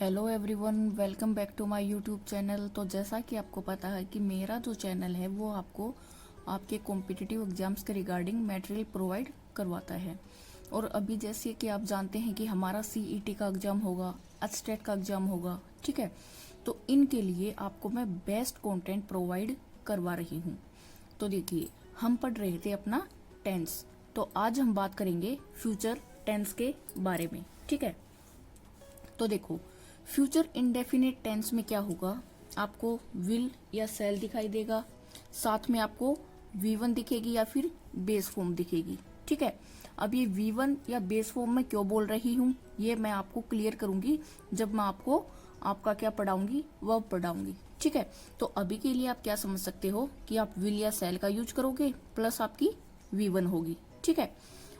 Hello everyone, welcome back to my YouTube channel. तो जैसा कि आपको पता है कि मेरा जो चैनल है वो आपको आपके कॉम्पिटिटिव एग्जाम्स के रिगार्डिंग मटेरियल प्रोवाइड करवाता है। और अभी जैसे कि आप जानते हैं कि हमारा सीईटी का एग्जाम होगा, एचटेट का एग्जाम होगा, ठीक है। तो इनके लिए आपको मैं बेस्ट कंटेंट प्रोवाइड करवा रही हूँ। तो देखिए, हम पढ़ रहे थे अपना टेंस, तो आज हम बात करेंगे फ्यूचर टेंस के बारे में, ठीक है। तो देखो, फ्यूचर इंडेफिनिट टेंस में क्या होगा, आपको विल या सेल दिखाई देगा, साथ में आपको V1 दिखेगी या फिर बेस फॉर्म दिखेगी, ठीक है। अब ये V1 या बेस फॉर्म में क्यों बोल रही हूँ ये मैं आपको क्लियर करूंगी जब मैं आपको आपका क्या पढ़ाऊंगी, वर्ब पढ़ाऊंगी, ठीक है। तो अभी के लिए आप क्या समझ सकते हो कि आप विल या सेल का यूज करोगे प्लस आपकी V1 होगी, ठीक है।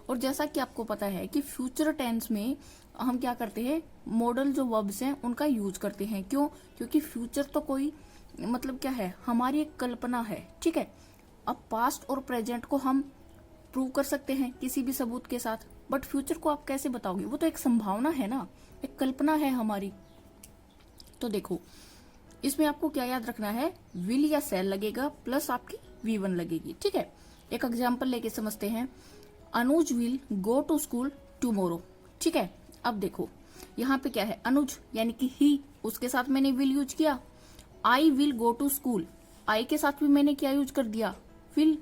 और जैसा कि आपको पता है कि फ्यूचर टेंस में हम क्या करते हैं, मॉडल जो वर्ब्स हैं उनका यूज करते हैं। क्यों? क्योंकि फ्यूचर तो कोई मतलब क्या है, हमारी एक कल्पना है, ठीक है। अब पास्ट और प्रेजेंट को हम प्रूव कर सकते हैं किसी भी सबूत के साथ, बट फ्यूचर को आप कैसे बताओगे, वो तो एक संभावना है ना, एक कल्पना है हमारी। तो देखो, इसमें आपको क्या याद रखना है, विल या सेल लगेगा प्लस आपकी V1 लगेगी, ठीक है। एक एग्जाम्पल लेके समझते हैं, Anuj will go to school tomorrow, ठीक है। अब देखो, यहाँ पे क्या है, अनुज यानी कि ही, उसके साथ मैंने विल यूज किया। I will go to school, I के साथ भी मैंने क्या यूज कर दिया, will.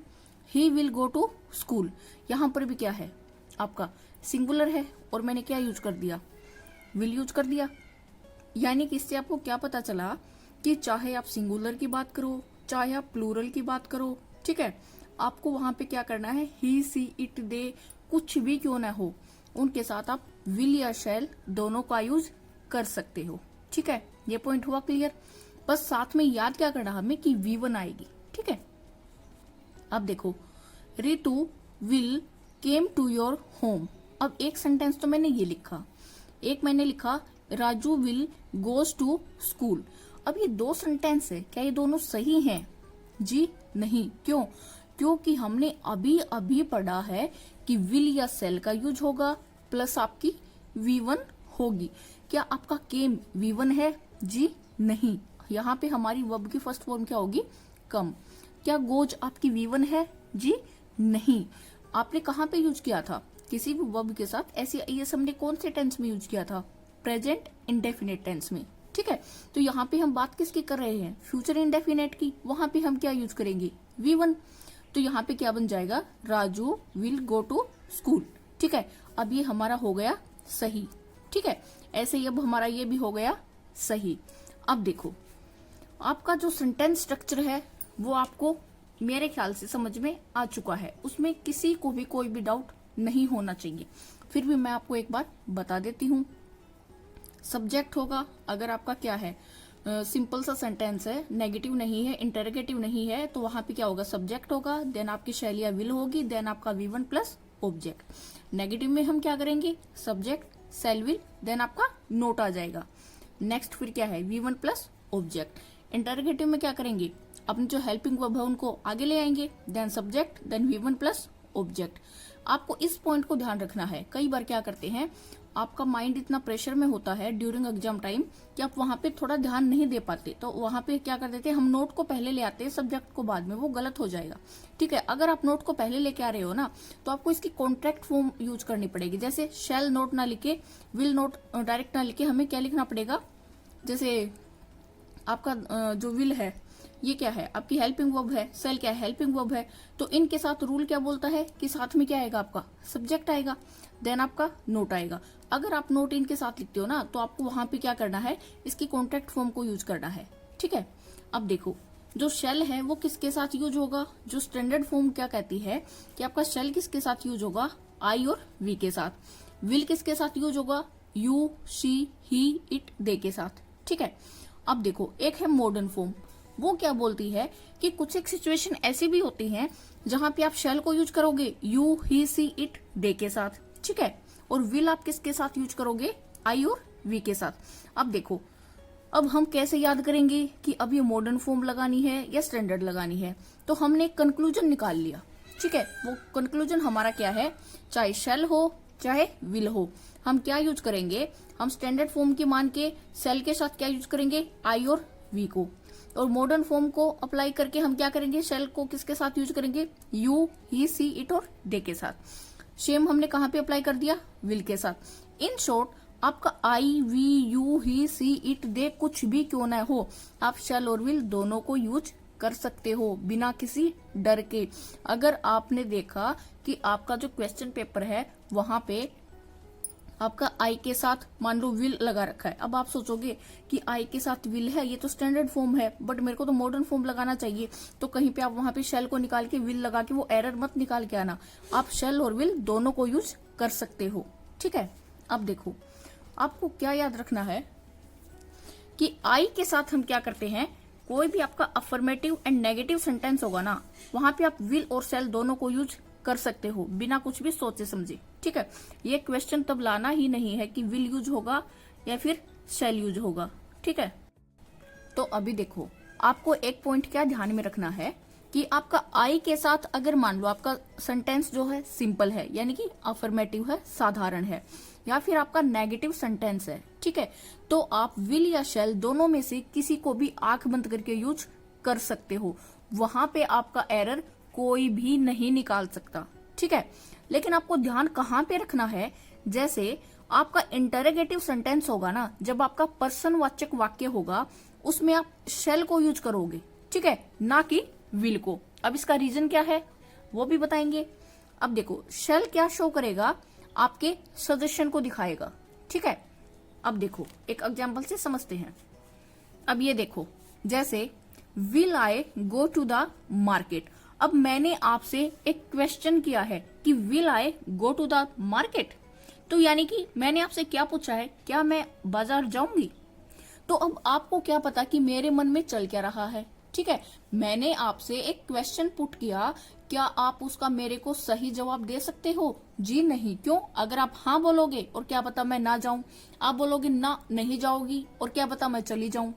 He will go to school, यहाँ पर भी क्या है, आपका सिंगुलर है और मैंने क्या यूज कर दिया, विल यूज कर दिया। यानी कि इससे आपको क्या पता चला कि चाहे आप सिंगुलर की बात करो, चाहे आप प्लूरल की बात करो, ठीक है, आपको वहां पे क्या करना है, ही सी इट दे कुछ भी क्यों ना हो, उनके साथ आप विल या शैल दोनों का यूज कर सकते हो, ठीक है। ये पॉइंट हुआ क्लियर। बस साथ में याद क्या करना हमें कि V1 आएगी, ठीक है। अब देखो, Ritu will came to your home. अब एक सेंटेंस तो मैंने ये लिखा, एक मैंने लिखा Raju will goes to school. अब ये दो सेंटेंस है, क्या ये दोनों सही हैं? जी नहीं। क्यों? क्योंकि हमने अभी अभी पढ़ा है कि विल या सेल का यूज होगा प्लस आपकी V1 होगी। क्या आपका केम V1 है? जी नहीं। यहाँ पे हमारी वर्ब की फर्स्ट फॉर्म क्या होगी, कम। क्या गोज आपकी V1 है? जी नहीं। आपने कहाँ पे यूज किया था, किसी भी वर्ब के साथ ऐसे, ये हमने कौन से टेंस में यूज किया था, प्रेजेंट इंडेफिनिट टेंस में, ठीक है। तो यहाँ पे हम बात किसकी कर रहे हैं, फ्यूचर इंडेफिनिट की। वहां पे हम क्या यूज करेंगे, V1। तो यहाँ पे क्या बन जाएगा, Raju will go to school, ठीक है। अब ये हमारा हो गया सही, ठीक है। ऐसे ही अब हमारा ये भी हो गया सही। अब देखो, आपका जो सेंटेंस स्ट्रक्चर है वो आपको मेरे ख्याल से समझ में आ चुका है, उसमें किसी को भी कोई भी डाउट नहीं होना चाहिए। फिर भी मैं आपको एक बार बता देती हूँ। सब्जेक्ट होगा, अगर आपका क्या है, सिंपल सा सेंटेंस है, नेगेटिव नहीं है, इंटरोगेटिव नहीं है, तो वहां पे क्या होगा, सब्जेक्ट होगा, देन आपकी शैलिया विल होगी, देन आपका V1 प्लस ऑब्जेक्ट। नेगेटिव में हम क्या करेंगे, सब्जेक्ट सेल विल, देन आपका नोट आ जाएगा। नेक्स्ट फिर क्या है, V1 प्लस ऑब्जेक्ट। इंटरोगेटिव में क्या करेंगे, अपने जो हेल्पिंग वर्ब है उनको आगे ले आएंगे, then subject, then V1 plus object. आपको इस पॉइंट को ध्यान रखना है। कई बार क्या करते हैं, आपका माइंड इतना प्रेशर में होता है ड्यूरिंग एग्जाम टाइम कि आप वहां पे थोड़ा ध्यान नहीं दे पाते, तो वहां पे क्या कर देते हैं, हम नोट को पहले ले आते हैं, सब्जेक्ट को बाद में, वो गलत हो जाएगा, ठीक है। अगर आप नोट को पहले लेके आ रहे हो ना, तो आपको इसकी कॉन्ट्रैक्ट फॉर्म यूज करनी पड़ेगी। जैसे शैल नोट ना लिखे, विल नोट डायरेक्ट ना लिखे, हमें क्या लिखना पड़ेगा, जैसे आपका जो विल है ये क्या है, आपकी हेल्पिंग वर्ब है, सेल क्या है, हेल्पिंग वर्ब है, तो इनके साथ रूल क्या बोलता है कि साथ में क्या आएगा, आपका सब्जेक्ट आएगा, देन आपका नोट आएगा। अगर आप नोट इनके साथ लिखते हो ना, तो आपको वहां पे क्या करना है, इसकी कॉन्ट्रैक्ट फॉर्म को यूज करना है, ठीक है। अब देखो, जो शेल है वो किसके साथ यूज होगा, जो स्टैंडर्ड फॉर्म क्या कहती है कि आपका शेल किसके साथ यूज होगा, आई और वी के साथ। विल किसके साथ यूज होगा, यू, शी, ही, इट, दे के साथ, ठीक है। अब देखो, एक है मॉडर्न फॉर्म, वो क्या बोलती है कि कुछ एक सिचुएशन ऐसी भी होती है जहां पे आप शेल को यूज करोगे यू, ही, सी, इट, दे के साथ, ठीक है। और विल आप किसके साथ यूज करोगे, आई और वी के साथ। अब देखो, अब हम कैसे याद करेंगे कि अब ये मॉडर्न फॉर्म लगानी है या स्टैंडर्ड लगानी है, तो हमने एक कंक्लूजन निकाल लिया, ठीक है। वो कंक्लूजन हमारा क्या है, चाहे शेल हो चाहे विल हो, हम क्या यूज करेंगे, हम स्टैंडर्ड फॉर्म की मान के शेल के साथ क्या यूज करेंगे, आई और वी को, और मॉडर्न फॉर्म को अप्लाई करके हम क्या करेंगे, शेल को किसके साथ यूज करेंगे, यू, ही, सी, इट और दे के साथ। सेम हमने कहां पे अप्लाई कर दिया, विल के साथ। इन शॉर्ट आपका I, we, you, he, she, it, they कुछ भी क्यों ना हो, आप शेल और विल दोनों को यूज कर सकते हो बिना किसी डर के। अगर आपने देखा कि आपका जो क्वेश्चन पेपर है वहां पे आपका आई के साथ मान लो विल लगा रखा है, अब आप सोचोगे कि आई के साथ विल है, ये तो स्टैंडर्ड फॉर्म है, बट मेरे को तो मॉडर्न फॉर्म लगाना चाहिए, तो कहीं पे आप वहां पे शेल को निकाल के विल लगा के वो एरर मत निकाल के आना, आप शेल और विल दोनों को यूज कर सकते हो। ठीक है, अब देखो आपको क्या याद रखना है कि आई के साथ हम क्या करते हैं, कोई भी आपका अफर्मेटिव एंड नेगेटिव सेंटेंस होगा ना, वहां पे आप विल और शेल दोनों को यूज कर सकते हो बिना कुछ भी सोचे समझे। ठीक है, ये क्वेश्चन तब लाना ही नहीं है कि विल यूज होगा या फिर शेल यूज होगा। ठीक है, तो अभी देखो आपको एक पॉइंट क्या ध्यान में रखना है कि आपका आई के साथ अगर मान लो आपका सेंटेंस जो है सिंपल है, यानी कि अफर्मेटिव है, साधारण है, या फिर आपका नेगेटिव सेंटेंस है, ठीक है, तो आप विल या शेल दोनों में से किसी को भी आंख बंद करके यूज कर सकते हो, वहां पे आपका एरर कोई भी नहीं निकाल सकता। ठीक है, लेकिन आपको ध्यान कहां पे रखना है, जैसे आपका इंटरोगेटिव सेंटेंस होगा ना, जब आपका पर्सनवाचक वाक्य होगा उसमें आप शेल को यूज करोगे, ठीक है, ना कि विल को। अब इसका रीजन क्या है वो भी बताएंगे। अब देखो शेल क्या शो करेगा, आपके सजेशन को दिखाएगा। ठीक है, अब देखो एक एग्जांपल से समझते हैं। अब ये देखो, जैसे will I go to the market, अब मैंने आपसे एक क्वेश्चन किया है कि will I go to the market, तो यानी कि मैंने आपसे क्या पूछा है, क्या मैं बाजार जाऊंगी। तो अब आपको क्या पता कि मेरे मन में चल क्या रहा है। ठीक है, मैंने आपसे एक क्वेश्चन पुट किया, क्या आप उसका मेरे को सही जवाब दे सकते हो, जी नहीं, क्यों, अगर आप हाँ बोलोगे और क्या पता मैं ना जाऊं, आप बोलोगे ना नहीं जाओगी और क्या पता मैं चली जाऊं,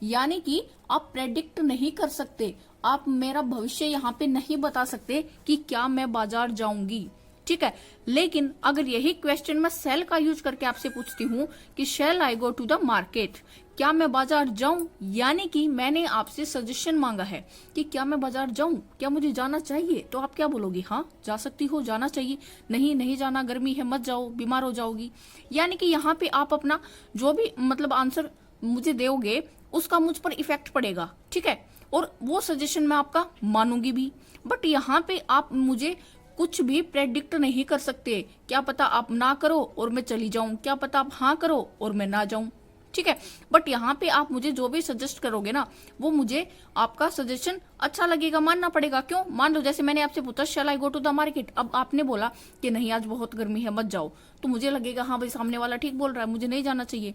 यानी कि आप प्रेडिक्ट नहीं कर सकते, आप मेरा भविष्य यहाँ पे नहीं बता सकते कि क्या मैं बाजार जाऊंगी। ठीक है, लेकिन अगर यही क्वेश्चन मैं शेल का यूज करके आपसे पूछती हूँ कि shall I go to the market, क्या मैं बाजार जाऊं, यानी कि मैंने आपसे सजेशन मांगा है कि क्या मैं बाजार जाऊं, क्या मुझे जाना चाहिए, तो आप क्या बोलोगी, हाँ जा सकती हो, जाना चाहिए, नहीं नहीं जाना, गर्मी है मत जाओ, बीमार हो जाओगी। यानी कि यहाँ पे आप अपना जो भी मतलब आंसर मुझे दोगे उसका मुझ पर इफेक्ट पड़ेगा। ठीक है, और वो सजेशन मैं आपका मानूंगी भी, बट यहाँ पे आप मुझे कुछ भी प्रेडिक्ट नहीं कर सकते, क्या पता आप ना करो और मैं चली जाऊं, क्या पता आप हाँ करो और मैं ना जाऊं। ठीक है, बट यहाँ पे आप मुझे जो भी सजेस्ट करोगे ना, वो मुझे आपका सजेशन अच्छा लगेगा, मानना पड़ेगा। क्यों, मान लो जैसे मैंने आपसे पूछा शैल आई गो टू द मार्केट, अब आपने बोला कि नहीं आज बहुत गर्मी है मत जाओ, तो मुझे लगेगा हाँ भाई सामने वाला ठीक बोल रहा है, मुझे नहीं जाना चाहिए।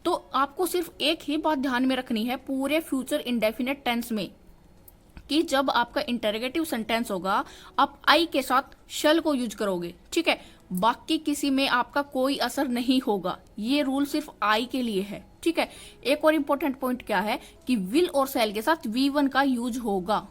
तो आपको सिर्फ एक ही बात ध्यान में रखनी है पूरे फ्यूचर इंडेफिनेट टेंस में, कि जब आपका इंटरोगेटिव सेंटेंस होगा आप आई के साथ शेल को यूज करोगे। ठीक है, बाकी किसी में आपका कोई असर नहीं होगा, ये रूल सिर्फ आई के लिए है। ठीक है, एक और इम्पोर्टेंट पॉइंट क्या है कि विल और शेल के साथ V1 का यूज होगा,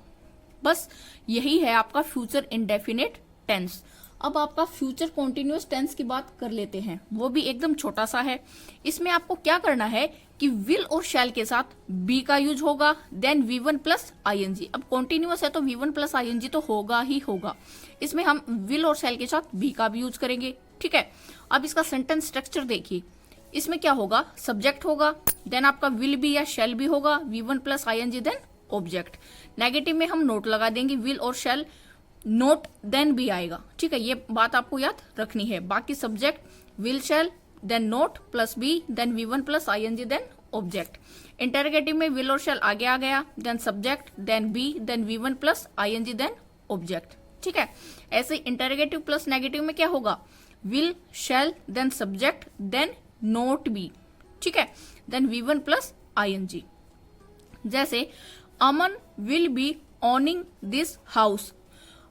बस यही है आपका फ्यूचर इंडेफिनेट टेंस। अब आपका फ्यूचर कॉन्टिन्यूअस टेंस की बात कर लेते हैं, वो भी एकदम छोटा सा है। इसमें आपको क्या करना है कि विल और शैल के साथ बी का यूज होगा, देन V1 प्लस ING। अब कॉन्टिन्यूअस है तो V1 प्लस ING तो होगा ही होगा, इसमें हम विल और शैल के साथ बी का भी यूज करेंगे। ठीक है, अब इसका सेंटेंस स्ट्रक्चर देखिए, इसमें क्या होगा, सब्जेक्ट होगा, देन आपका विल भी या शैल भी होगा, V1 plus ING then object. Negative में हम नोट लगा देंगे, विल और शैल नोट देन भी आएगा। ठीक है, ये बात आपको याद रखनी है। बाकी subject will shall then not plus be then V1 plus ING then object. Interrogative में विल और शैल आगे आ गया, then subject then be then V1 plus ING then object. ठीक है, ऐसे इंटरोगेटिव प्लस नेगेटिव में क्या होगा, will shall then subject then not be. ठीक है, देन V1 प्लस ING। जैसे Aman will be owning this house,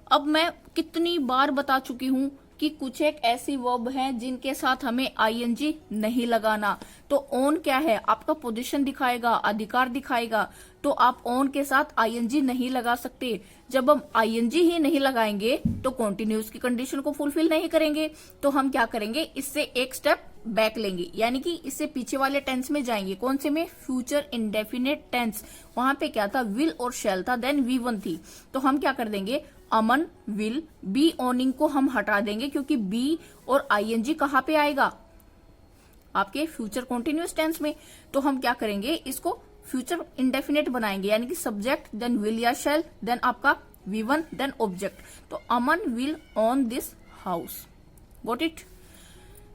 अब मैं कितनी बार बता चुकी हूं कि कुछ एक ऐसी वर्ब हैं जिनके साथ हमें आईएनजी नहीं लगाना। तो ऑन क्या है, आपका पोजीशन दिखाएगा, अधिकार दिखाएगा, तो आप ऑन के साथ आईएनजी नहीं लगा सकते। जब हम आईएनजी ही नहीं लगाएंगे तो कॉन्टिन्यूस की कंडीशन को फुलफिल नहीं करेंगे। तो हम क्या करेंगे, इससे एक स्टेप बैक लेंगे, यानी कि इससे पीछे वाले टेंस में जाएंगे। कौन से में, फ्यूचर इंडेफिनिट टेंस। वहां पे क्या था, विल और शैल था, देन V1 थी। तो हम क्या कर देंगे, अमन विल, बी ऑनिंग को हम हटा देंगे क्योंकि बी और आईएनजी कहां पे आएगा, आपके फ्यूचर कॉन्टिन्यूस टेंस में। तो हम क्या करेंगे, इसको फ्यूचर इंडेफिनिट बनाएंगे, यानी कि सब्जेक्ट देन विल या शैल देन आपका V1 देन ऑब्जेक्ट। तो Aman will own this house, got it.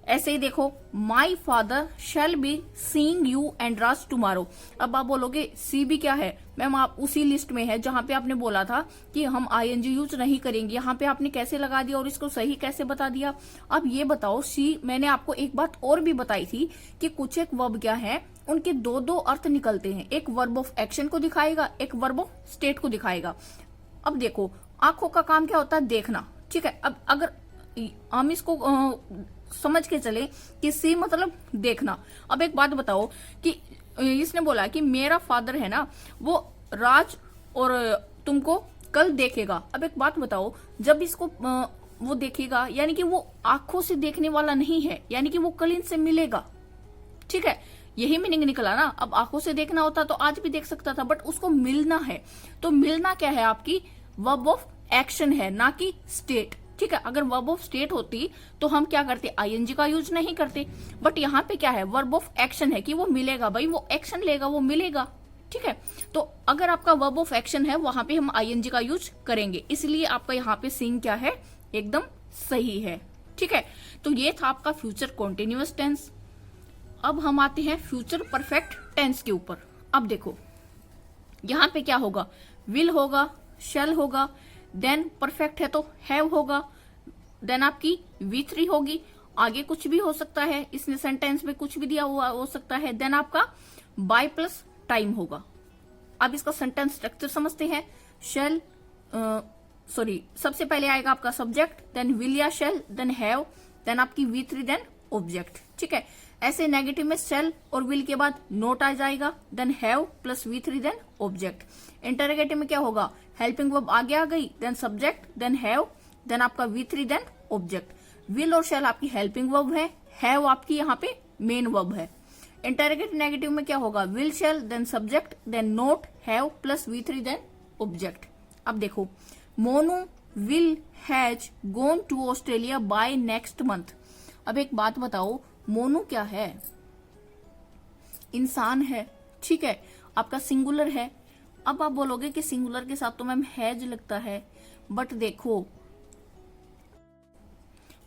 ऐसे ही देखो, my father shall be seeing you and Raj tomorrow. अब आप बोलोगे सी भी क्या है, मैम आप उसी लिस्ट में है जहां पे आपने बोला था कि हम आईएनजी यूज नहीं करेंगे, यहाँ पे आपने कैसे लगा दिया और इसको सही कैसे बता दिया। अब ये बताओ, सी मैंने आपको एक बात और भी बताई थी कि कुछ एक वर्ब क्या है, उनके दो दो अर्थ निकलते हैं, एक वर्ब ऑफ एक्शन को दिखाएगा, एक वर्ब ऑफ स्टेट को दिखाएगा। अब देखो, आंखों का काम क्या होता है, देखना, ठीक है। अब अगर हम इसको समझ के चले कि सी मतलब देखना। अब एक बात बताओ कि इसने बोला कि मेरा फादर है ना, वो राज और तुमको कल देखेगा। अब एक बात बताओ, जब इसको वो देखेगा, यानी कि वो आंखों से देखने वाला नहीं है, यानी कि वो कल इनसे मिलेगा, ठीक है, यही मीनिंग निकला ना। अब आंखों से देखना होता तो आज भी देख सकता था, बट उसको मिलना है। तो मिलना क्या है, आपकी वर्ब ऑफ एक्शन है, ना कि स्टेट, ठीक है। अगर वर्ब ऑफ स्टेट होती तो हम क्या करते, आईएनजी का यूज नहीं करते, बट यहाँ पे क्या है, वर्ब ऑफ एक्शन है कि वो मिलेगा, भाई वो एक्शन लेगा, वो मिलेगा, ठीक है। तो अगर आपका वर्ब ऑफ एक्शन है, वहां पे हम आईएनजी का यूज करेंगे, इसलिए आपका यहाँ पे सीइंग क्या है, एकदम सही है, ठीक है। तो ये था आपका फ्यूचर कॉन्टिन्यूअस टेंस। अब हम आते हैं फ्यूचर परफेक्ट टेंस के ऊपर। अब देखो, यहां पे क्या होगा, विल होगा, शैल होगा, देन परफेक्ट है तो हैव होगा, देन आपकी V3 होगी, आगे कुछ भी हो सकता है, इसने सेंटेंस में कुछ भी दिया हुआ हो सकता है, देन आपका बाय प्लस टाइम होगा। अब इसका सेंटेंस स्ट्रक्चर समझते हैं। शैल सबसे पहले आएगा आपका सब्जेक्ट, देन विल या शैल, देन हैव, देन आपकी V3 देन ऑब्जेक्ट, ठीक है। ऐसे नेगेटिव में शैल और विल के बाद नोट आ जाएगा, then have plus V3 then object. Interrogative में क्या होगा, हेल्पिंग वर्ब आगे आ गई, then subject, then have, then आपका V3 देन ऑब्जेक्ट। विल और शैल आपकी हेल्पिंग वर्ब है, हैव आपकी यहाँ पे मेन वर्ब है। इंटरोगेटिव नेगेटिव में क्या होगा, will shall then subject then not have plus V3 then object. अब देखो, Monu will has gone to Australia by next month. अब एक बात बताओ, मोनू क्या है, इंसान है, ठीक है, आपका सिंगुलर है। अब आप बोलोगे कि सिंगुलर के साथ तो मैम हैज लगता है, बट देखो,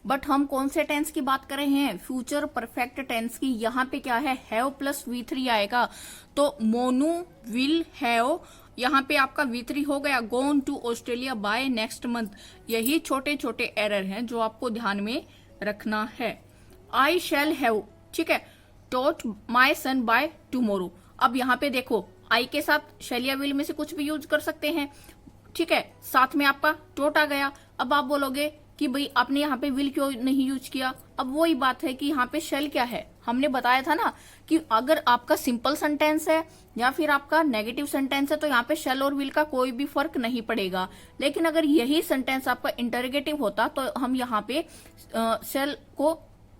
बट हम कौन से टेंस की बात कर रहे हैं, फ्यूचर परफेक्ट टेंस की। यहाँ पे क्या है, हैव प्लस V3 आएगा, तो मोनू विल हैव, यहाँ पे आपका V3 हो गया, gone to Australia by next month. यही छोटे छोटे एरर हैं जो आपको ध्यान में रखना है। आई शैल हैव, ठीक है, taught my son by tomorrow. अब यहाँ पे देखो, आई के साथ शैल या विल में से कुछ भी यूज कर सकते हैं, ठीक है, साथ में आपका टॉट आ गया। अब आप बोलोगे कि भाई आपने यहाँ पे विल क्यों नहीं यूज किया। अब वही बात है कि यहाँ पे शैल क्या है, हमने बताया था ना कि अगर आपका सिंपल सेंटेंस है या फिर आपका नेगेटिव सेंटेंस है तो यहाँ पे शैल और विल का कोई भी फर्क नहीं पड़ेगा। लेकिन अगर यही सेंटेंस आपका इंटरोगेटिव होता तो हम यहाँ पे शैल को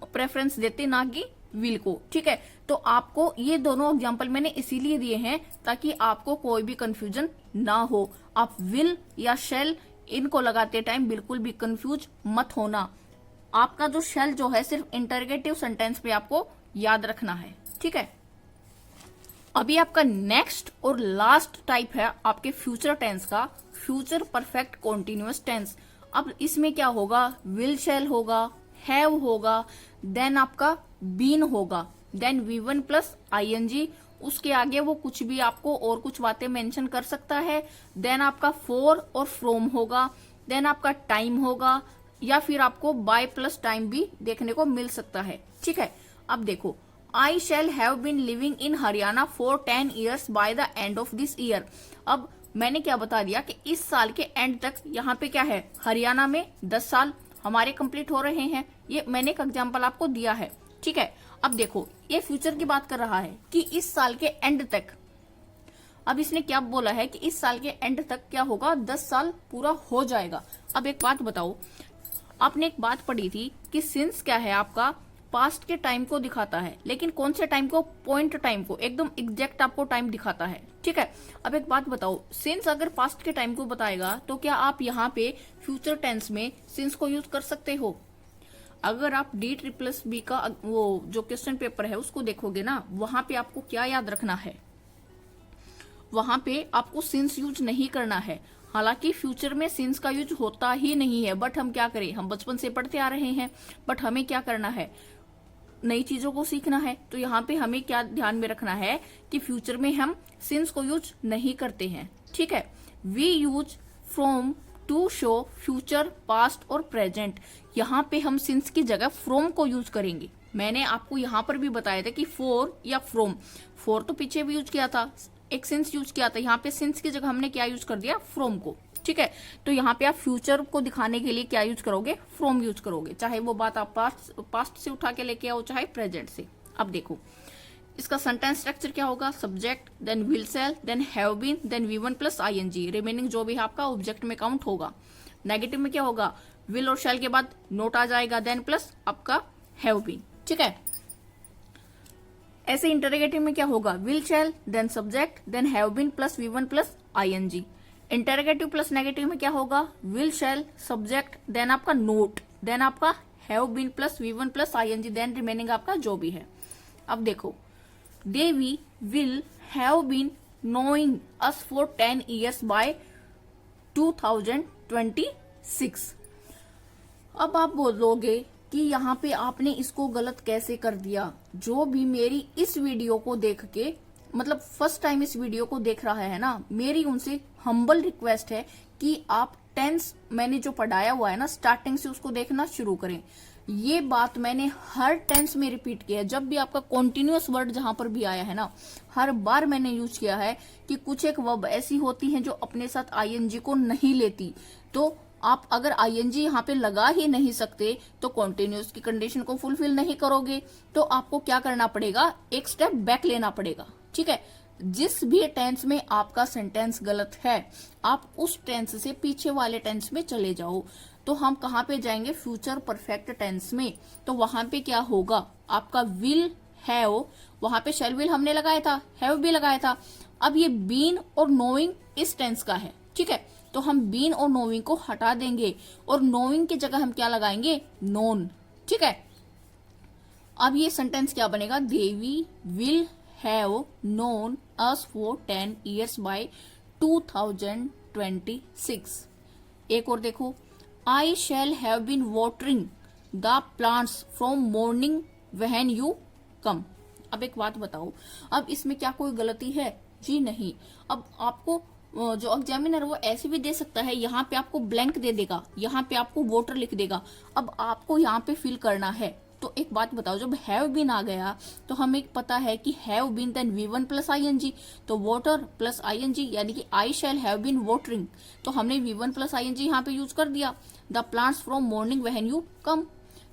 प्रेफरेंस देते, ना कि विल को, ठीक है। तो आपको ये दोनों एग्जांपल मैंने इसीलिए दिए हैं ताकि आपको कोई भी कंफ्यूजन ना हो। आप विल या शैल इनको लगाते टाइम बिल्कुल भी कंफ्यूज मत होना। आपका जो शैल जो है सिर्फ इंटरोगेटिव सेंटेंस पे आपको याद रखना है, ठीक है। अभी आपका नेक्स्ट और लास्ट टाइप है आपके फ्यूचर टेंस का, फ्यूचर परफेक्ट कॉन्टिन्यूअस टेंस। अब इसमें क्या होगा, विल शैल होगा, हैव होगा, देन आपका बीन होगा, देन V1 प्लस ING, उसके आगे वो कुछ भी आपको और कुछ बातें मेंशन कर सकता है, देन आपका फॉर और फ्रॉम होगा, देन आपका टाइम होगा, या फिर आपको बाय प्लस टाइम भी देखने को मिल सकता है, ठीक है। अब देखो, I shall have been living in Haryana for 10 years by the end of this year. अब मैंने क्या बता दिया कि इस साल के एंड तक यहाँ पे क्या है, हरियाणा में 10 साल हमारे कंप्लीट हो रहे हैं। ये मैंने एक एग्जांपल आपको दिया है, ठीक है। अब देखो, ये फ्यूचर की बात कर रहा है कि इस साल के एंड तक, अब इसने क्या बोला है कि इस साल के एंड तक क्या होगा, 10 साल पूरा हो जाएगा। अब एक बात बताओ, आपने एक बात पढ़ी थी कि सिंस क्या है आपका, पास्ट के टाइम को दिखाता है, लेकिन कौन से टाइम को, पॉइंट टाइम को, एकदम एग्जैक्ट आपको टाइम दिखाता है, ठीक है। अब एक बात बताओ, सिंस अगर पास्ट के टाइम को बताएगा तो क्या आप यहाँ पे फ्यूचर टेंस में सिंस को यूज कर सकते हो? अगर आप D+B का वो जो क्वेश्चन पेपर है उसको देखोगे ना, वहां पे आपको क्या याद रखना है, वहां पे आपको सिंस यूज नहीं करना है। हालांकि फ्यूचर में सिंस का यूज होता ही नहीं है, बट हम क्या करें, हम बचपन से पढ़ते आ रहे हैं, बट हमें क्या करना है, नई चीजों को सीखना है। तो यहाँ पे हमें क्या ध्यान में रखना है कि फ्यूचर में हम सिंस को यूज नहीं करते हैं, ठीक है। We use from to show future, past और प्रेजेंट। यहाँ पे हम सिंस की जगह फ्रॉम को यूज करेंगे। मैंने आपको यहाँ पर भी बताया था कि फॉर या फ्रॉम, फॉर तो पीछे भी यूज किया था, एक सिंस यूज किया था, यहाँ पे सिंस की जगह हमने क्या यूज कर दिया, फ्रॉम को, ठीक है। तो यहाँ पे आप फ्यूचर को दिखाने के लिए क्या यूज करोगे, फ्रॉम यूज करोगे, चाहे वो बात आप पास्ट से उठा के लेके आओ, चाहे प्रेजेंट से। अब देखो इसका सेंटेंस स्ट्रक्चर क्या होगा, subject, then will shall, then have been, then V1 + ing, remaining जो भी है आपका ऑब्जेक्ट में काउंट होगा। नेगेटिव में क्या होगा, विल और शैल के बाद नोट आ जाएगा, देन प्लस आपका हैव बीन, ठीक है। ऐसे इंटरोगेटिव में क्या होगा, will shall, then subject, then have been plus V1 + ing। Interrogative plus negative में क्या होगा, विल शैल, सब्जेक्ट, देन आपका नोट, देन आपका have been plus V1 + ing, then remaining आपका जो भी है। अब देखो, Devi will have been knowing us for 10 years by 2026। अब आप बोलोगे कि यहाँ पे आपने इसको गलत कैसे कर दिया। जो भी मेरी इस वीडियो को देख के, मतलब फर्स्ट टाइम इस वीडियो को देख रहा है ना, मेरी उनसे हम्बल रिक्वेस्ट है कि आप टेंस मैंने जो पढ़ाया हुआ है ना स्टार्टिंग से, उसको देखना शुरू करें। ये बात मैंने हर टेंस में रिपीट किया है। जब भी आपका कॉन्टिन्यूअस वर्ड जहां पर भी आया है ना, हर बार मैंने यूज किया है कि कुछ एक वर्ब ऐसी होती हैं जो अपने साथ ING को नहीं लेती। तो आप अगर ING यहाँ पे लगा ही नहीं सकते तो कॉन्टिन्यूअस की कंडीशन को फुलफिल नहीं करोगे, तो आपको क्या करना पड़ेगा, एक स्टेप बैक लेना पड़ेगा, ठीक है। जिस भी टेंस में आपका सेंटेंस गलत है, आप उस टेंस से पीछे वाले टेंस में चले जाओ। तो हम कहाँ पे जाएंगे, फ्यूचर परफेक्ट टेंस में। तो वहां पे क्या होगा, आपका विल हैव, वहां पे शैल विल हमने लगाया था, हैव भी लगाया था। अब ये बीन और नोइंग इस टेंस का है, ठीक है। तो हम बीन और नोइंग को हटा देंगे और नोइंग की जगह हम क्या लगाएंगे, नोन, ठीक है। अब ये सेंटेंस क्या बनेगा, Devi will have known us for 10 years by 2026। एक और देखो, I shall have been watering the plants from morning when you come। अब एक बात बताओ, अब इसमें क्या कोई गलती है, जी नहीं। अब आपको जो एग्जामिनर वो ऐसे भी दे सकता है, यहाँ पे आपको ब्लैंक दे देगा, यहाँ पे आपको वाटर लिख देगा। अब आपको यहाँ पे फिल करना है। तो एक बात बताओ, जब हैव बीन आ गया तो हमें पता है कि have been then V1 + ing, तो वाटर प्लस ING यानी कि I shall have been watering, तो हमने V1 + ing यहाँ पे यूज कर दिया। The plants from morning when you come,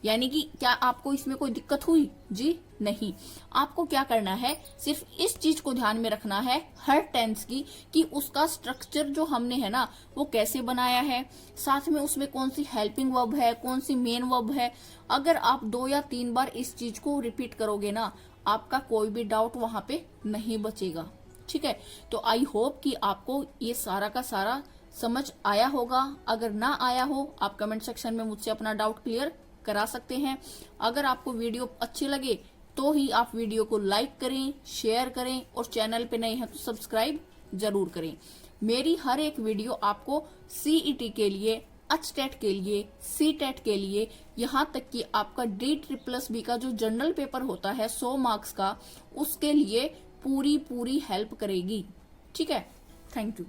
यानी कि क्या आपको इसमें कोई दिक्कत हुई, जी नहीं। आपको क्या करना है, सिर्फ इस चीज को ध्यान में रखना है हर टेंस की, कि उसका स्ट्रक्चर जो हमने है ना वो कैसे बनाया है, साथ में उसमें कौन सी हेल्पिंग वर्ब है, कौन सी मेन वर्ब है। अगर आप 2 या 3 बार इस चीज को रिपीट करोगे ना, आपका कोई भी डाउट वहां पे नहीं बचेगा, ठीक है। तो आई होप कि आपको ये सारा का सारा समझ आया होगा। अगर ना आया हो, आप कमेंट सेक्शन में मुझसे अपना डाउट क्लियर करा सकते हैं। अगर आपको वीडियो अच्छी लगे तो ही आप वीडियो को लाइक करें, शेयर करें, और चैनल पे नए हैं तो सब्सक्राइब जरूर करें। मेरी हर एक वीडियो आपको CET के लिए, HTET के लिए, CTET के लिए, यहाँ तक कि आपका D++ का जो जनरल पेपर होता है 100 मार्क्स का, उसके लिए पूरी हेल्प करेगी, ठीक है। Thank you.